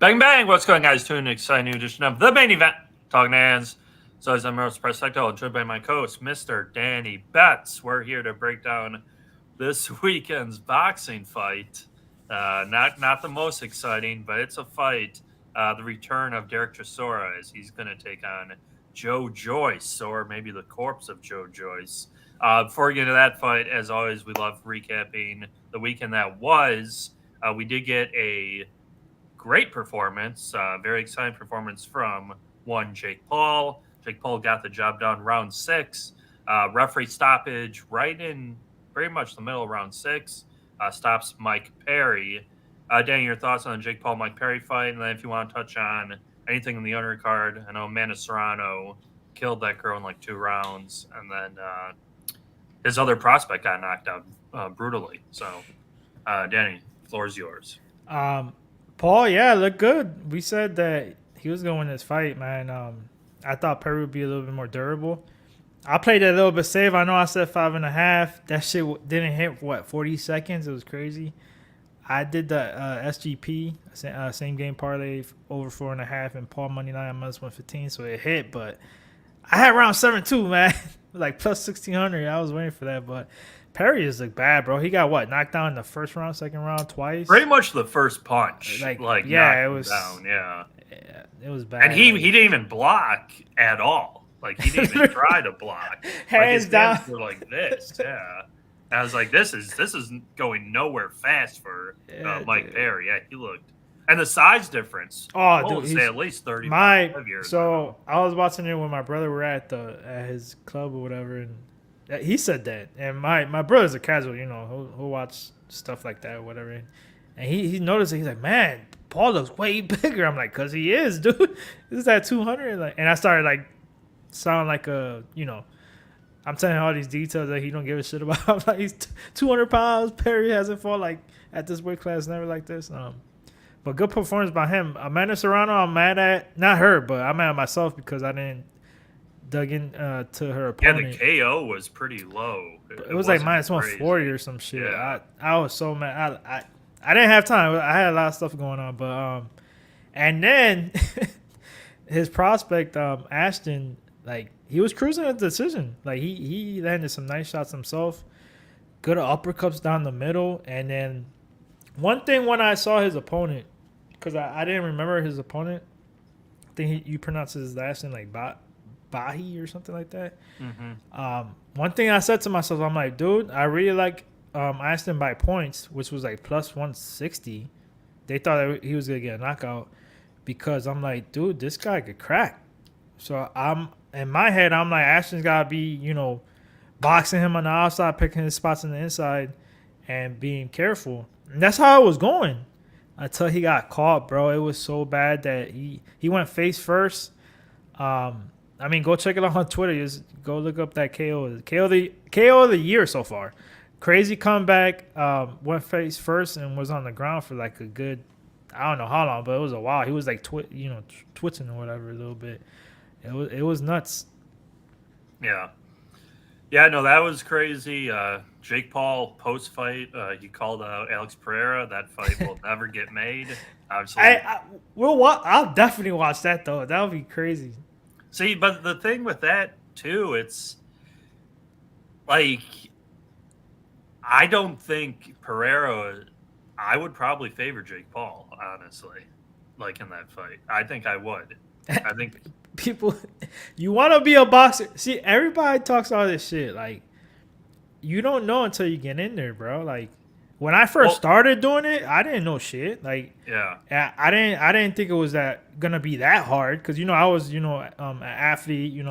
Bang bang! What's going on, guys? To an exciting new edition of the main event, Talkin Hands. So as I'm your host, Preston, joined by my co-host, Mr. Danny Betts. We're here to break down this weekend's boxing fight. Not the most exciting, but it's a fight. The return of Derek Chisora as he's going to take on Joe Joyce, or maybe the corpse of Joe Joyce. Before we get into that fight, as always, we love recapping the weekend that was. We did get a great performance, very exciting performance from one Jake Paul. Jake Paul got the job done round 6. Referee stoppage right in very much the middle of round 6. Stops Mike Perry. Danny, your thoughts on the Jake Paul Mike Perry fight, and then if you want to touch on anything in the undercard. I know Amanda Serrano killed that girl in like 2 rounds, and then his other prospect got knocked out brutally. So, Danny, floor is yours. Paul, yeah, looked good. We said that he was going to win this fight, man. I thought Perry would be a little bit more durable. I played it a little bit safe. I know I said 5.5. That shit didn't hit, 40 seconds? It was crazy. I did the SGP, same game parlay, over 4.5, and Paul money line -115, so it hit. But I had round 7 too, man. Like plus 1,600. I was waiting for that, but Perry just looked bad, bro. He got knocked down in the first round, second round, twice. Pretty much the first punch, yeah, it was down, yeah, it was bad. And he didn't even block at all. Like he didn't even try to block. Hands down, hands were like this. Yeah, and I was like, this is going nowhere fast for Mike Perry. Yeah, he looked, and the size difference. Oh, dude, say at least 35 years. So I was watching it when my brother were at his club or whatever, and he said that. And my brother's a casual, he'll watch stuff like that or whatever. And he noticed it. He's like, man, Paul looks way bigger. I'm like, cause he is, dude. This is at 200. And I started sound like I'm telling him all these details that he don't give a shit about. I'm like, he's 200 pounds. Perry hasn't fought at this weight class, never like this. But good performance by him. Amanda Serrano, I'm mad at, not her, but I'm mad at myself because I didn't dug in to her opponent. Yeah, the KO was pretty low. It was like -140 or some shit. Yeah. I was so mad. I didn't have time. I had a lot of stuff going on, but and then his prospect Ashton, he was cruising a decision. He landed some nice shots himself. Good uppercuts down the middle, and then one thing when I saw his opponent, because I didn't remember his opponent. I think you pronounce his last name like Bahi or something like that. Mm-hmm. One thing I said to myself, I'm like, dude, I really like Ashton by points, which was like plus 160. They thought that he was going to get a knockout because I'm like, dude, this guy could crack. So in my head, I'm like, Ashton's got to be, boxing him on the outside, picking his spots on the inside, and being careful. And that's how it was going until he got caught, bro. It was so bad that he went face first. Go check it out on Twitter. Just go look up that KO. KO of the year so far. Crazy comeback. Went face first and was on the ground for like a good, I don't know how long, but it was a while. He was like twitching or whatever a little bit. It was nuts. Yeah. Yeah, no, that was crazy. Jake Paul post fight, he called out Alex Pereira. That fight will never get made. Obviously, I'll definitely watch that though. That would be crazy. See, but the thing with that too, it's like I don't think Pereira. I would probably favor Jake Paul, honestly. In that fight, I think I would. I think people, you want to be a boxer. See, everybody talks all this shit. You don't know until you get in there, bro. When I first started doing it, I didn't know shit. Yeah, I didn't think it was gonna be that hard because I was an athlete,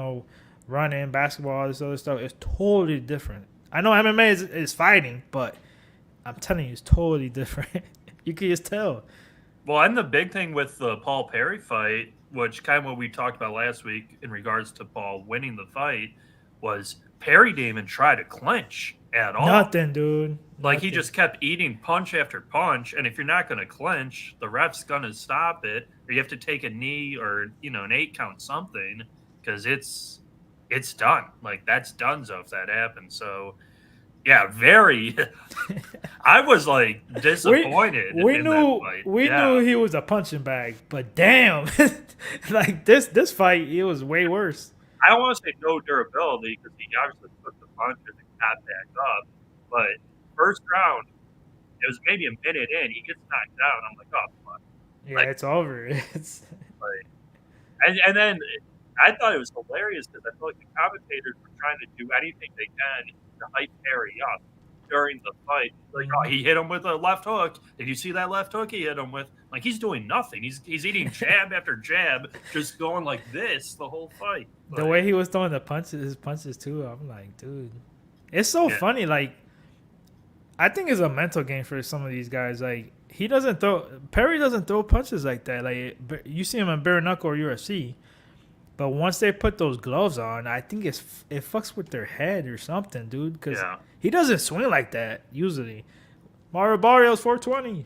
running, basketball, all this other stuff. It's totally different. I know MMA is fighting, but I'm telling you, it's totally different. You can just tell. Well, and the big thing with the Paul Perry fight, which kind of what we talked about last week in regards to Paul winning the fight, was Perry didn't even try to clinch at all. Nothing, dude. He just kept eating punch after punch, and if you're not going to clinch, the ref's going to stop it, or you have to take a knee or an 8 count something because it's done. That's donezo if that happens. So Yeah, very. I was like disappointed we in that knew fight. we Yeah. knew he was a punching bag, but damn, like this fight, it was way worse. I don't want to say no durability because he obviously took the punches and got back up. But first round, it was maybe a minute in, he gets knocked down. I'm like, oh, fuck. Yeah, Like, it's over. It's like and then I thought it was hilarious because I feel like the commentators were trying to do anything they can to hype Perry up during the fight. Like, oh, he hit him with a left hook. Did you see that left hook he hit him with? Like, he's doing nothing. He's eating jab after jab, just going like this the whole fight. the way he was throwing his punches too. I'm like, dude, it's so funny. Like, I think it's a mental game for some of these guys. Like, Perry doesn't throw punches like that. Like, you see him in bare knuckle or UFC, but once they put those gloves on, I think it fucks with their head or something, dude. Because he doesn't swing like that usually. Mario Barrios 420.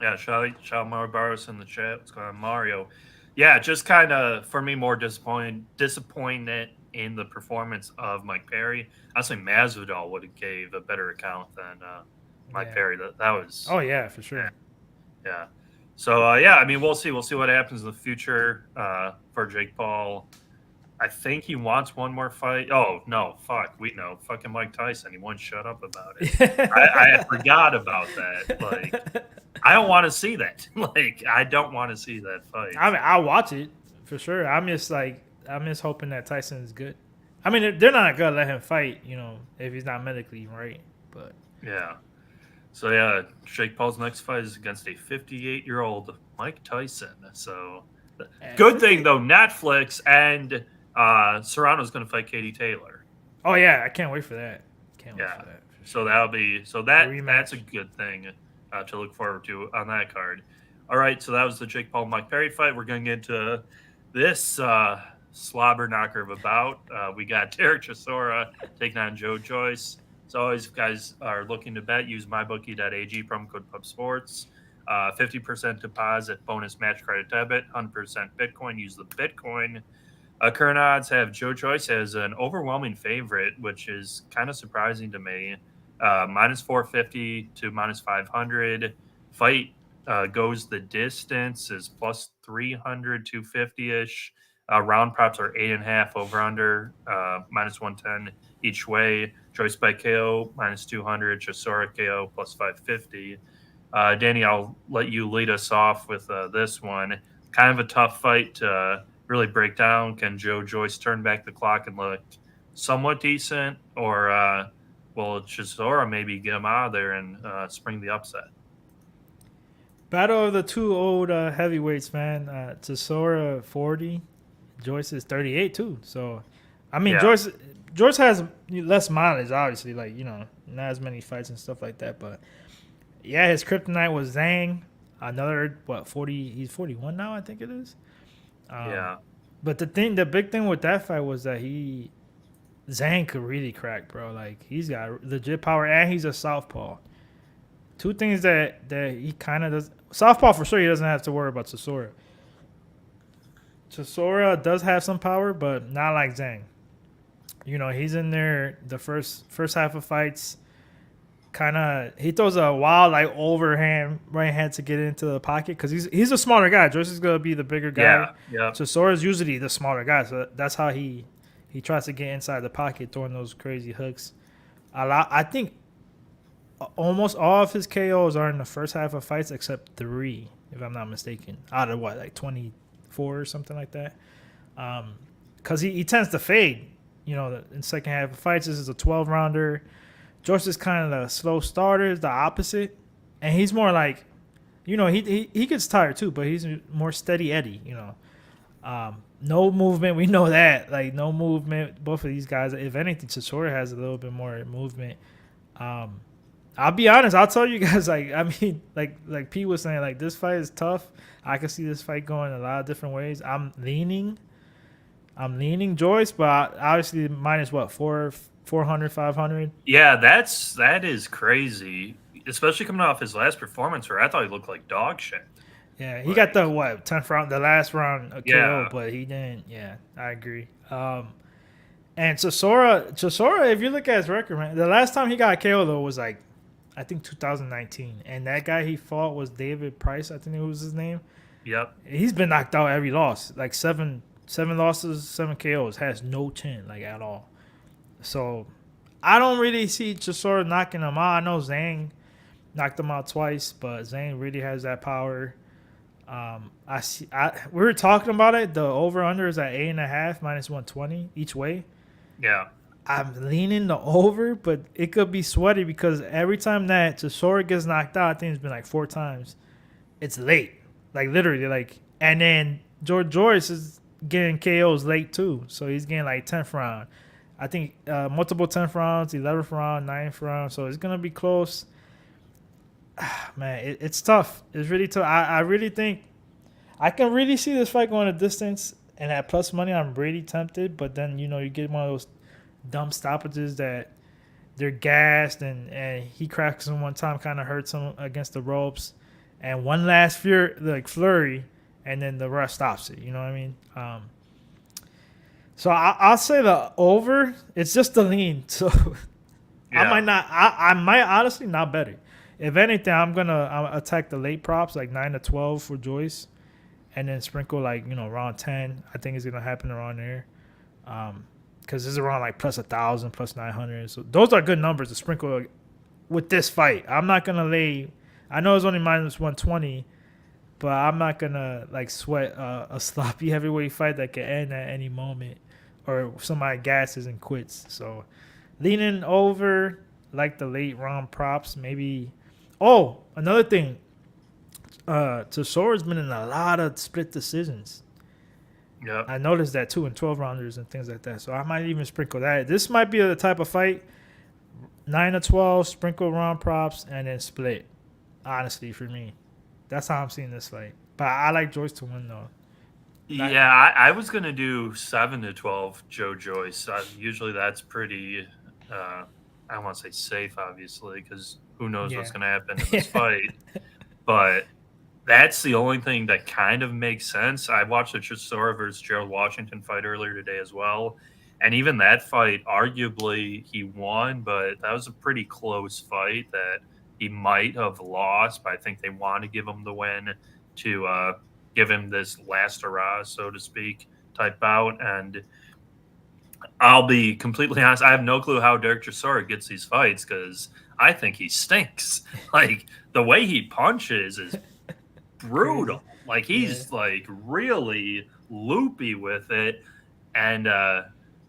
Yeah, shout out Mario Barrios in the chat. What's going on, Mario? Yeah, just kind of for me more disappointed in the performance of Mike Perry. Honestly, Masvidal would have gave a better account than Mike Perry. That was. Oh yeah, for sure. Yeah. So yeah, I mean, we'll see. We'll see what happens in the future for Jake Paul. I think he wants one more fight. Oh no, fuck. We know fucking Mike Tyson. He won't shut up about it. I forgot about that. Like, I don't want to see that. Like, I don't want to see that fight. I mean, I'll watch it for sure. I'm just hoping that Tyson is good. I mean, they're not gonna let him fight, if he's not medically right. But yeah. So yeah, Jake Paul's next fight is against a 58-year-old Mike Tyson. So good thing though, Netflix and Serrano's going to fight Katie Taylor. Oh yeah, I can't wait for that. Can't wait for that. So that's a good thing to look forward to on that card. All right, so that was the Jake Paul Mike Perry fight. We're going to get into this slobber knocker of a bout. We got Derek Chisora taking on Joe Joyce. So always, if you guys are looking to bet, use mybookie.ag, promo code PUBSPORTS. 50% deposit, bonus match credit debit, 100% Bitcoin. Use the Bitcoin. Current odds have Joe Joyce as an overwhelming favorite, which is kind of surprising to me. Minus 450 to minus 500. Fight goes the distance is plus 300, 250-ish. Round props are 8.5 over under, minus 110 each way. Joyce by KO, minus 200. Chisora KO, plus 550. Danny, I'll let you lead us off with this one. Kind of a tough fight to really break down. Can Joe Joyce turn back the clock and look somewhat decent? Or will Chisora maybe get him out of there and spring the upset? Battle of the two old heavyweights, man. Chisora 40. Joyce is 38 too. So, I mean, Joyce has less mileage, obviously. Like, not as many fights and stuff like that. But, yeah, his kryptonite was Zhang. Another, 40? He's 41 now, I think it is. But the big thing with that fight was that Zhang could really crack, bro. Like, he's got legit power, and he's a southpaw. Two things that he kind of does. Southpaw, for sure, he doesn't have to worry about Chisora. Chisora does have some power, but not like Zhang. He's in there the first half of fights. He throws a wild overhand right hand to get into the pocket because he's a smaller guy. Joyce is gonna be the bigger guy. Yeah. Chisora is usually the smaller guy, so that's how he tries to get inside the pocket, throwing those crazy hooks. I think almost all of his KOs are in the first half of fights except 3, if I'm not mistaken. Out of 24 or something like that. Because he tends to fade. In second half of fights, this is a 12-rounder. Joyce is kind of the slow starter, the opposite. And he's more like, he gets tired too, but he's more steady Eddie, No movement. We know that. No movement. Both of these guys, if anything, Chisora has a little bit more movement. I'll be honest. I'll tell you guys, like Pete was saying, this fight is tough. I can see this fight going a lot of different ways. I'm leaning Joyce, but obviously minus 400, 500. Yeah, that is crazy, especially coming off his last performance where I thought he looked like dog shit. Yeah, he got the 10th round, the last round KO, but he didn't. Yeah, I agree. And Chisora, if you look at his record, man, the last time he got KO though was like, I think 2019, and that guy he fought was David Price. I think it was his name. Yep. He's been knocked out every loss, like seven losses, 7 KOs, has no chin like at all. So I don't really see Chisora knocking him out. I know Zhang knocked him out twice, but Zhang really has that power. We were talking about it. The over under is at 8.5 minus 120 each way. Yeah. I'm leaning the over, but it could be sweaty because every time that Chisora gets knocked out, I think it's been like 4 times. It's late, like literally, like. And then Joe Joyce is getting KOs late too, so he's getting like 10th round. I think multiple 10th rounds, 11th round, 9th round. So it's gonna be close. Man, it's tough. It's really tough. I really think I can really see this fight going a distance, and at plus money, I'm really tempted. But then you get one of those dumb stoppages that they're gassed, and he cracks him one time, kind of hurts him against the ropes, and one last flurry, and then the ref stops it. You know what I mean? So I'll say the over. It's just the lean. So Yeah. I might honestly not bet it. If anything, I'm gonna attack the late props like 9-12 for Joyce, and then sprinkle around 10. I think it's gonna happen around there, because it's around like plus 1,000, plus 900. So those are good numbers to sprinkle with this fight. I'm not gonna lay. I know it's only minus 120, but I'm not gonna sweat a sloppy heavyweight fight that can end at any moment, or somebody gasses and quits. So leaning over like the late round props, maybe. Oh, another thing. Chisora's been in a lot of split decisions. Yeah. I noticed that too in 12 rounders and things like that. So I might even sprinkle that. This might be the type of fight 9-12, sprinkle round props, and then split. Honestly, for me, that's how I'm seeing this fight. But I like Joyce to win though. Yeah, I was gonna do 7-12 Joe Joyce. Usually that's pretty. I don't want to say safe, obviously, because who knows what's gonna happen in this fight. But that's the only thing that kind of makes sense. I watched the Chisora versus Gerald Washington fight earlier today as well, and even that fight, arguably he won, but that was a pretty close fight that he might have lost. But I think they want to give him the win to give him this last hurrah, so to speak, type bout. And I'll be completely honest, I have no clue how Derek Chisora gets these fights because I think he stinks. Like, the way he punches is brutal. Like, he's really loopy with it. And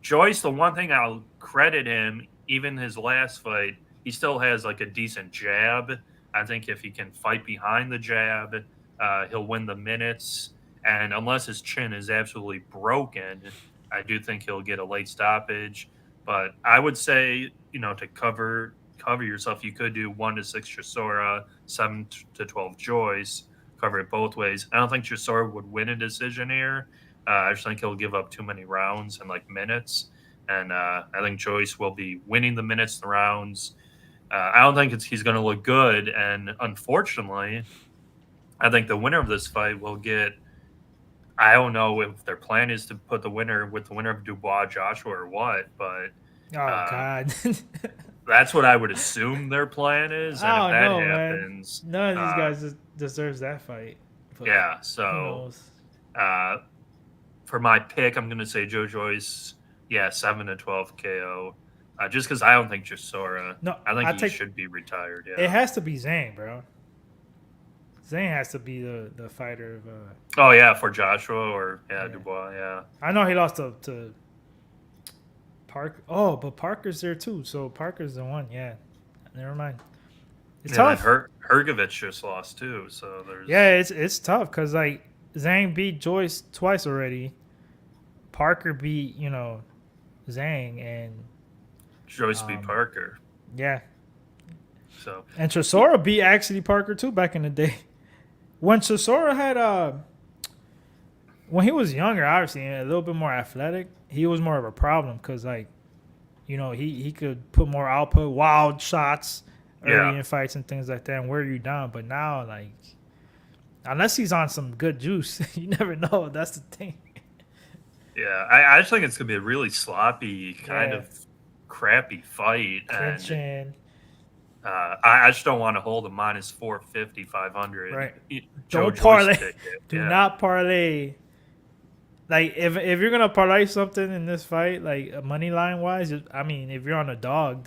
Joyce, the one thing I'll credit him, even his last fight, he still has a decent jab. I think if he can fight behind the jab, he'll win the minutes. And unless his chin is absolutely broken, I do think he'll get a late stoppage. But I would say, to cover yourself, you could do 1-6 Chisora, 7-12 Joyce, cover it both ways. I don't think Chisora would win a decision here. I just think he'll give up too many rounds and minutes. And I think Joyce will be winning the minutes, the rounds. I don't think he's going to look good. And unfortunately, I think the winner of this fight will get, I don't know if their plan is to put the winner with the winner of Dubois, Joshua, or what, but God. that's what I would assume their plan is. And if that happens, man. None of these guys deserves that fight. But yeah, so for my pick, I'm going to say Joe Joyce, 7-12 KO. Just because I don't think Chisora. No, I think he should be retired. Yeah, it has to be Zhang, bro. Zhang has to be the fighter of. Oh yeah, for Joshua or Dubois. Yeah, I know he lost to Parker. Oh, but Parker's there too. So Parker's the one. Yeah, never mind. It's tough. Hergovich just lost too. So there's. Yeah, it's tough because Zhang beat Joyce twice already. Parker beat Zhang, and Joyce beat Parker. Yeah. So and Chisora beat actually Parker too back in the day. When Chisora had when he was younger, obviously a little bit more athletic, he was more of a problem because he could put more output, wild shots early in fights and things like that, and wear you down. But now, unless he's on some good juice, you never know. That's the thing. Yeah, I just think it's gonna be a really sloppy, kind Yeah. of crappy fight, and Clinching. I just don't want to hold a minus 450, 500 Right. Joe Don't Joyce parlay. ticket. Do Yeah, not parlay. Like if you're gonna parlay something in this fight, like money line wise, I mean, if you're on a dog,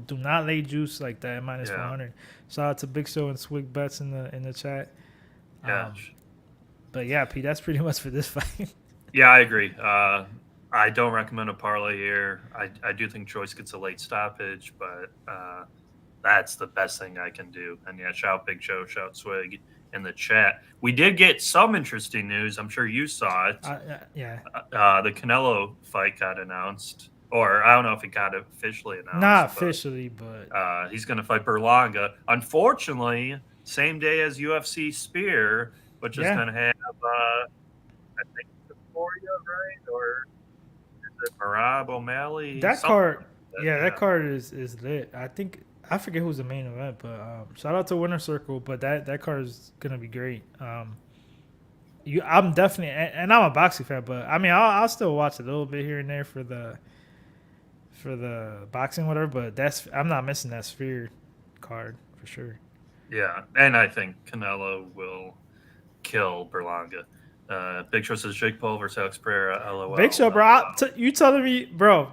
do not lay juice like that minus yeah, 400. Shout out to Big Show and Swig Bets in the chat. yeah, But yeah, Pete, that's pretty much for this fight. yeah. I agree. I don't recommend a parlay here. I do think Joyce gets a late stoppage, but that's the best thing I can do. And yeah, shout Big Show, shout Swig in the chat. We did get some interesting news. I'm sure you saw it. Yeah. The Canelo fight got announced, or I don't know if it got officially announced. Not officially, but he's going to fight Berlanga. Unfortunately, same day as UFC Spear, which is going to have, I think, Victoria, right? Or is it Marab O'Malley? that card, that card is lit. I forget who's the main event, but shout out to Winner Circle. But that card is gonna be great. I'm definitely, and I'm a boxing fan, but I mean, I'll still watch a little bit here and there for the boxing, whatever. But I'm not missing that Sphere card for sure. Yeah, and I think Canelo will kill Berlanga. Big Show says Jake Paul versus Alex Pereira. LOL. Big Show, bro. You telling me, bro?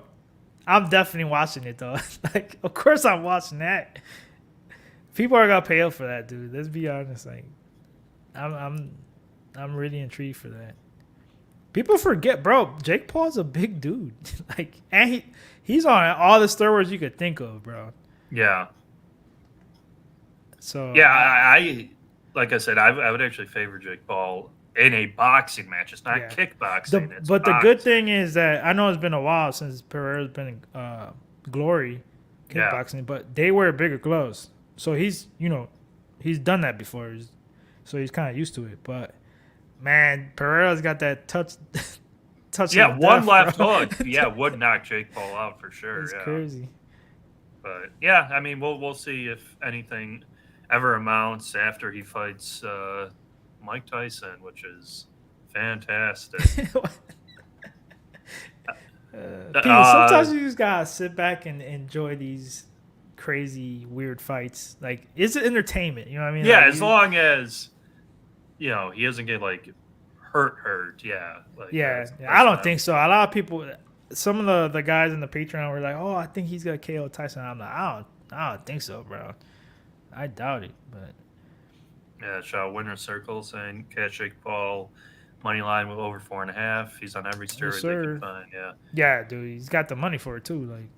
I'm definitely watching it though. Like, of course I'm watching that. People are gonna pay up for that, dude. Let's be honest. Like, I'm really intrigued for that. People forget, bro. Jake Paul's a big dude. Like, and he's on all the steroids you could think of, bro. Yeah. So yeah, I like I said, I would actually favor Jake Paul in a boxing match. It's not kickboxing. But the good thing is that I know it's been a while since Pereira's been in Glory kickboxing, but they wear bigger gloves. So he's done that before. So he's kind of used to it. But, man, Pereira's got that touch. Yeah, one left hook. Yeah, would knock Jake Paul out for sure. It's crazy. But, yeah, I mean, we'll see if anything ever amounts after he fights Mike Tyson, which is fantastic. Sometimes you just gotta sit back and enjoy these crazy, weird fights. Like, it's entertainment. You know what I mean? Yeah, like, as long as he doesn't get like hurt. Yeah. Like, that's I don't think so. A lot of people, some of the guys in the Patreon were like, "Oh, I think he's gonna KO Tyson." I'm like, I don't think so, bro. I doubt it, but. Yeah, shout Winner Circle saying catch Jake Paul money line with over 4.5. He's on every steroid they can find. Yeah. Yeah, dude, he's got the money for it too. Like,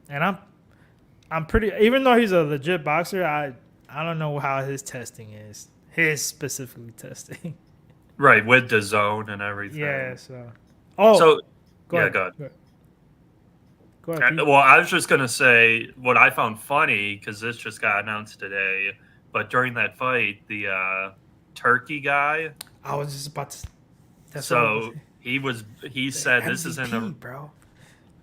and I'm pretty. Even though he's a legit boxer, I don't know how his testing is. His specifically testing. Right, with the zone and everything. Yeah. So. Go ahead. Go ahead. Well, I was just gonna say what I found funny because this just got announced today. But during that fight, the Turkey guy. I was just about to. He said this is in a. Bro.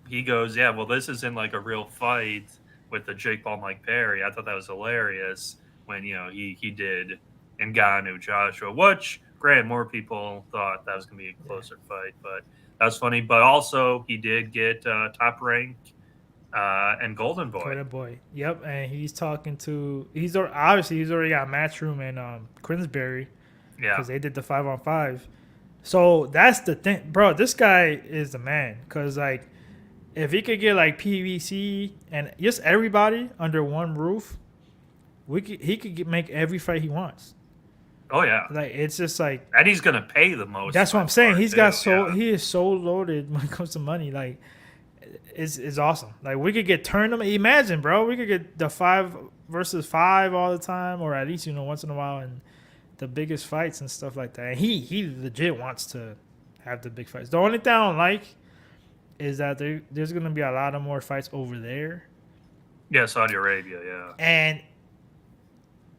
He goes, yeah. Well, this is in like a real fight with the Jake Paul Mike Perry. I thought that was hilarious when he did Ngannou Joshua, which granted more people thought that was gonna be a closer fight, but that was funny. But also he did get top rank. And Golden Boy. Yep, and he's talking to. He's already got Matchroom and Queensberry. Yeah, because they did the 5-on-5. So that's the thing, bro. This guy is the man. Because like, if he could get like PVC and just everybody under one roof, he could make every fight he wants. Oh yeah, like it's just like, and he's gonna pay the most. That's what I'm saying. He is so loaded when it comes to money. Like. It's awesome. Like, we could get tournament. Imagine, bro. We could get the 5 versus 5 all the time, or at least once in a while, and the biggest fights and stuff like that. And he legit wants to have the big fights. The only thing I don't like is that there's gonna be a lot of more fights over there. Yeah, Saudi Arabia. Yeah. And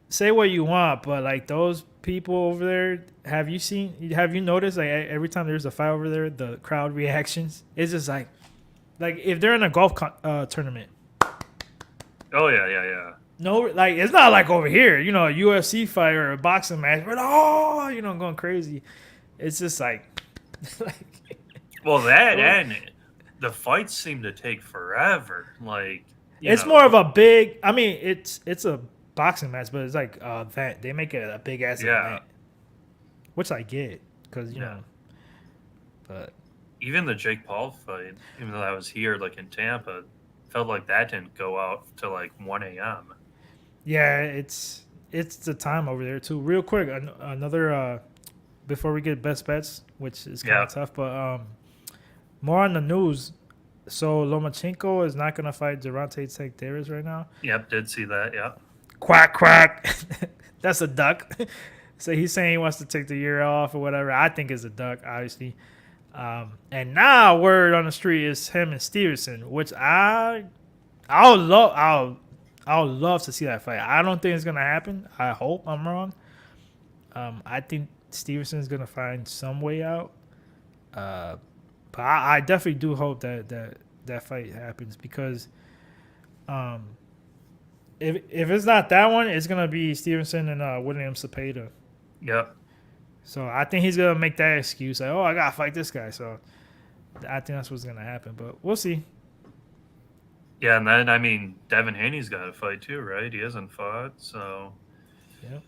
say what you want, but like those people over there, have you noticed like every time there's a fight over there, the crowd reactions? It's just like if they're in a golf tournament. Oh yeah. No, like it's not like over here, a UFC fight or a boxing match. We're going crazy. It's just like Well, that and the fights seem to take forever. Like, It's more of a big. I mean, it's a boxing match, but it's like a event. They make it a big ass yeah, event, which I get because you yeah. know. But Even the Jake Paul fight, even though I was here, like in Tampa, felt like that didn't go out till like 1 a.m. yeah, it's the time over there too. Real quick, another before we get best bets, which is kind Yeah. of tough, but more on the news. So Lomachenko is not gonna fight Gervonta Davis right now. Yep. Did see that. Yeah. Quack quack. That's a duck. So he's saying he wants to take the year off or whatever. I think it's a duck, obviously. And now word on the street is him and Stevenson, which I would love to see that fight. I don't think it's gonna happen. I hope I'm wrong. I think Stevenson's gonna find some way out. But I definitely do hope that fight happens because um, if it's not that one, it's gonna be Stevenson and William Cepeda. Yep. So I think he's gonna make that excuse like, oh, I gotta fight this guy. So I think that's what's gonna happen. But we'll see. Yeah, and then I mean, Devin Haney's got to fight too, right? He hasn't fought, so Yeah.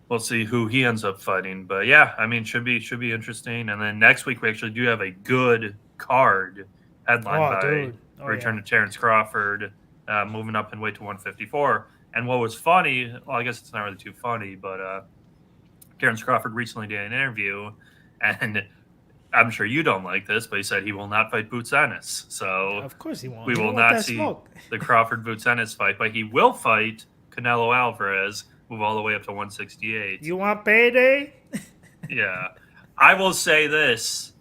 we'll see who he ends up fighting. But yeah, I mean, should be interesting. And then next week we actually do have a good card headlined Oh, by dude. Oh, return yeah. to Terrence Crawford, moving up in weight to 154. And what was funny, well, I guess it's not really too funny, but Terrence Crawford recently did an interview, and I'm sure you don't like this, but he said he will not fight Boots Ennis. So Of course he won't. we He will don't want not that see smoke. the Crawford Boots Ennis fight, but he will fight Canelo Alvarez, move all the way up to 168. You want payday? Yeah. I will say this.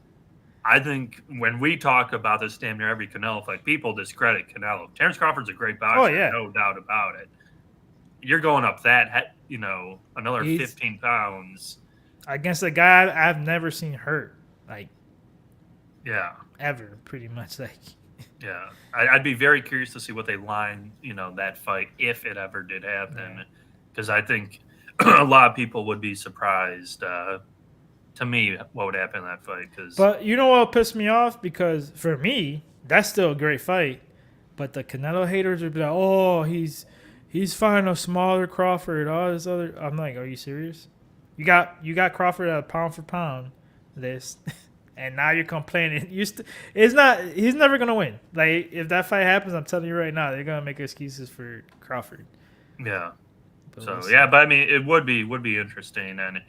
I think when we talk about this damn near every Canelo fight, people discredit Canelo. Terrence Crawford's a great boxer, Oh yeah. no doubt about it. You're going up another He's 15 pounds. against a guy I've never seen hurt, like Yeah. ever, pretty much. Like Yeah. I'd be very curious to see what they line, that fight if it ever did happen. Because I think a lot of people would be surprised, to me, what would happen in that fight. But you know what pissed me off? Because for me, that's still a great fight. But the Canelo haters would be like, "Oh, he's fighting a smaller Crawford." All this other, I'm like, "Are you serious? You got Crawford at pound for pound list, and now you're complaining. It's not. He's never gonna win. Like if that fight happens, I'm telling you right now, they're gonna make excuses for Crawford. Yeah. But So, we'll see. yeah, but I mean, it would be interesting. And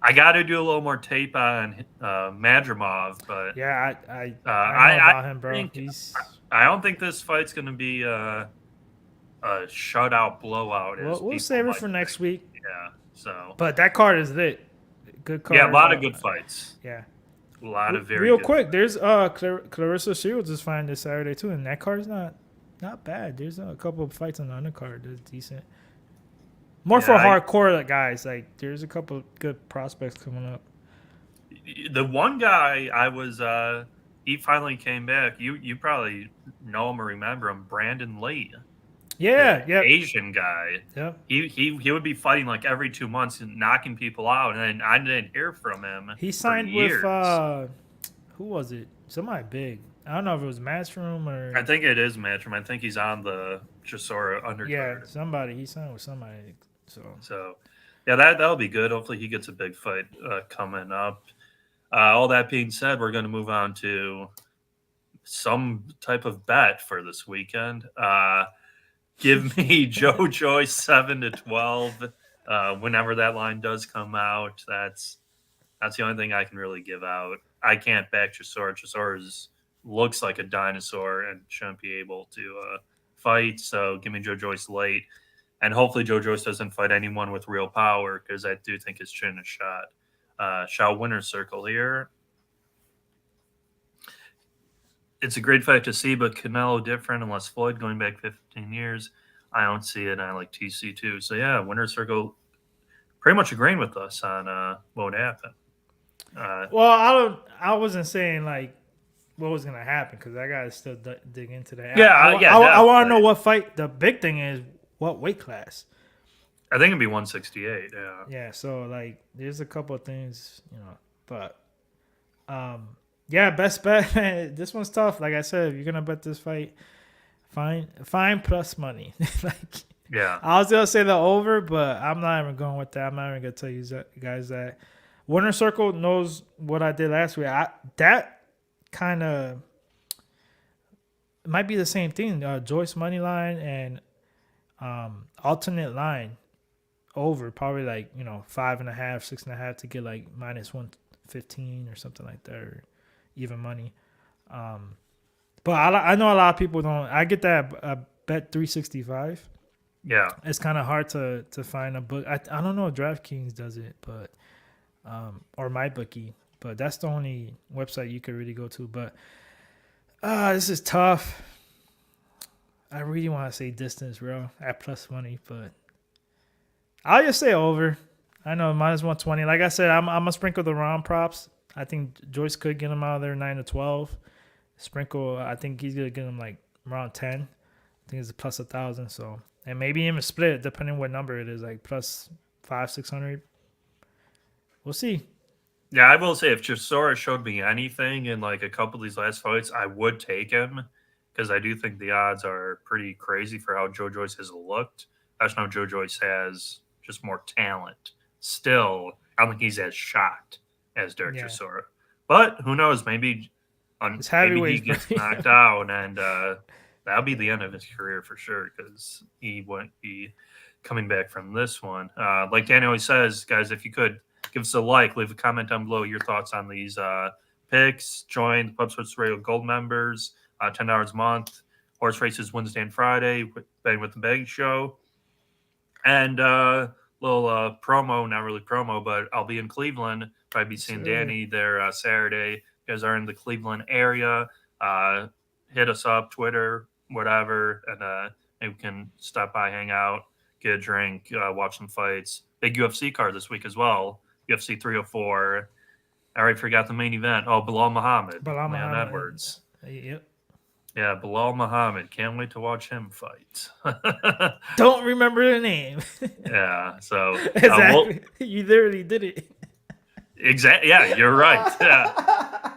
I got to do a little more tape on Madrimov, but Yeah, I know I about him, bro. think He's I don't think this fight's going to be a shutout blowout. we'll save it for next week. Yeah. So. But that card is lit. Good card. Yeah, a lot of good fights. Yeah. A lot of very real good quick. fights. There's Clarissa Shields is fine this Saturday too, and that card's not bad. There's a couple of fights on the undercard that's decent. More for hardcore guys. Like there's a couple of good prospects coming up. The one guy I was, he finally came back. You probably know him or remember him, Brandon Lee. Yeah, yeah. Asian guy. Yeah. He would be fighting like every 2 months and knocking people out, and then I didn't hear from him. He signed for years. with who was it? Somebody big. I don't know if it was Matchroom or. I think it is Matchroom. I think he's on the Chisora undercard. Yeah, somebody. He signed with somebody. So yeah, that'll be good. Hopefully he gets a big fight coming up. All that being said, we're going to move on to some type of bet for this weekend. Give me Joe Joyce 7-12. Whenever that line does come out, that's the only thing I can really give out. I can't back Chisora. Chisora looks like a dinosaur and shouldn't be able to fight. So give me Joe Joyce late. And hopefully Joe Joyce doesn't fight anyone with real power, because I do think his chin is shot. Shao winner's circle here. It's a great fight to see, but Canelo different, unless Floyd going back 15 years. I don't see it. I like TC too. So yeah, winner's circle pretty much agreeing with us on what would happen. Well, I wasn't saying like what was gonna happen, because I gotta still dig into that. Yeah, I want to know what fight. The big thing is what weight class. I think it'd be 168. Yeah. Yeah. So like, there's a couple of things, but Yeah, best bet. This one's tough. Like I said, if you're gonna bet this fight, find plus money. Like Yeah. I was gonna say the over, but I'm not even going with that. I'm not even gonna tell you guys that Winner Circle knows what I did last week. That kind of might be the same thing. Joyce money line and alternate line over probably like 5.5, 6.5 to get like minus 115 or something like that, or even money. But I know a lot of people don't. I get that bet 365. Yeah. It's kind of hard to find a book. I don't know if DraftKings does it, but or MyBookie, but that's the only website you could really go to. But this is tough. I really want to say distance, bro, at plus money, but I'll just say over. I know minus 120. Like I said, I'm gonna sprinkle the round props. I think Joyce could get him out of there 9-12. Sprinkle. I think he's gonna get him like around 10. I think it's a plus 1,000. So and maybe even split depending what number it is, like plus 500-600. We'll see. Yeah, I will say if Chisora showed me anything in like a couple of these last fights, I would take him because I do think the odds are pretty crazy for how Joe Joyce has looked. I just know Joe Joyce has just more talent. Still, I don't think he's as shot as Derek Chisora. But who knows? Maybe he gets knocked out, and that'll be the end of his career for sure because he won't be coming back from this one. Like Danny always says, guys, if you could give us a like, leave a comment down below your thoughts on these picks. Join the PUBSPORTS Radio Gold members, $10 a month. Horse races Wednesday and Friday, Betting with the Bag Show. And little promo, not really promo, but I'll be in Cleveland. Probably be seeing Danny there Saturday. You guys are in the Cleveland area. Hit us up, Twitter, whatever, and maybe we can stop by, hang out, get a drink, watch some fights. Big UFC card this week as well. UFC 304. I already forgot the main event. Oh, Bilal Muhammad. Leon Edwards. Yep. Yeah, Bilal Muhammad. Can't wait to watch him fight. Don't remember the name. Yeah, so exactly. You literally did it. Exactly. Yeah, you're right. Yeah.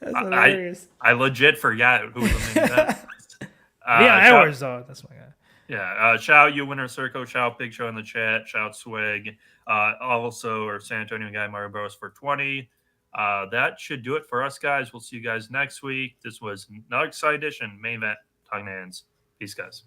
That's hilarious. I legit forgot who the main event was. Yeah, Edwards though. That's my guy. Yeah. Shout out you, Winner Circle. Shout out Big Show in the chat. Shout out Swig. Also, our San Antonio guy, Mario Bros for 20. That should do it for us, guys. We'll see you guys next week. This was another exciting edition, main event, Talkin Hands. Peace, guys.